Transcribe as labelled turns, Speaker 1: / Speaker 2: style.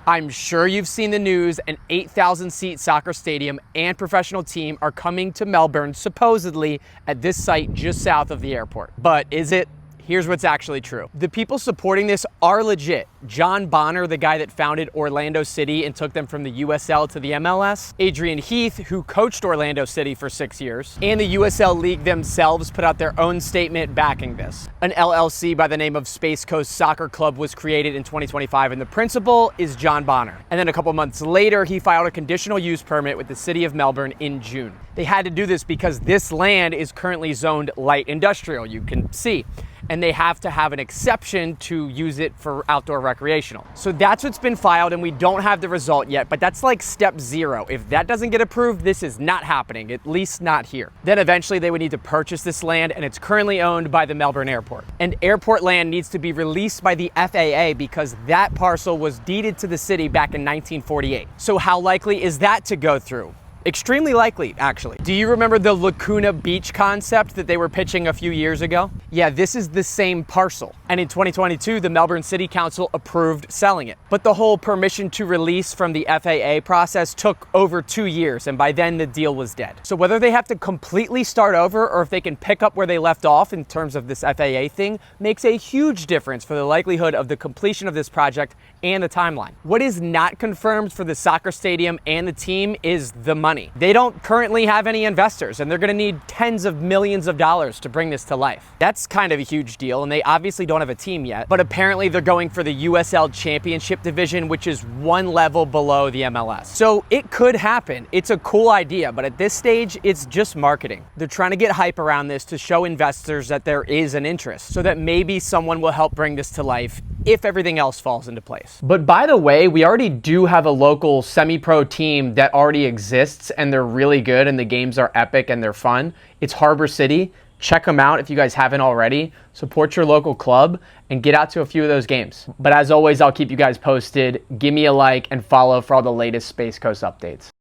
Speaker 1: I'm sure you've seen the news. An 8,000-seat soccer stadium and professional team are coming to Melbourne, supposedly at this site just south of the airport. But is it? Here's what's actually true. The people supporting this are legit. John Bonner, the guy that founded Orlando City and took them from the USL to the MLS. Adrian Heath, who coached Orlando City for 6 years. And the USL League themselves put out their own statement backing this. An LLC by the name of Space Coast Soccer Club was created in 2025, and the principal is John Bonner. And then a couple months later, he filed a conditional use permit with the city of Melbourne in June. They had to do this because this land is currently zoned light industrial, you can see. And they have to have an exception to use it for outdoor recreational. So that's what's been filed, and we don't have the result yet, but that's like step 0. If that doesn't get approved, this is not happening, at least not here. Then eventually they would need to purchase this land, and it's currently owned by the Melbourne Airport. And airport land needs to be released by the FAA because that parcel was deeded to the city back in 1948. So how likely is that to go through? Extremely likely, actually. Do you remember the Lacuna Beach concept that they were pitching a few years ago? Yeah, this is the same parcel. And in 2022, the Melbourne City Council approved selling it. But the whole permission to release from the FAA process took over 2 years, and by then the deal was dead. So whether they have to completely start over or if they can pick up where they left off in terms of this FAA thing makes a huge difference for the likelihood of the completion of this project and the timeline. What is not confirmed for the soccer stadium and the team is the money. They don't currently have any investors, and they're going to need tens of millions of dollars to bring this to life. That's kind of a huge deal, and they obviously don't have a team yet, but apparently they're going for the USL Championship division, which is one level below the MLS. So it could happen. It's a cool idea, but at this stage, it's just marketing. They're trying to get hype around this to show investors that there is an interest, so that maybe someone will help bring this to life if everything else falls into place. But by the way, we already do have a local semi-pro team that already exists, and they're really good, and the games are epic and they're fun. It's Harbor City. Check them out if you guys haven't already. Support your local club and get out to a few of those games. But as always, I'll keep you guys posted. Give me a like and follow for all the latest Space Coast updates.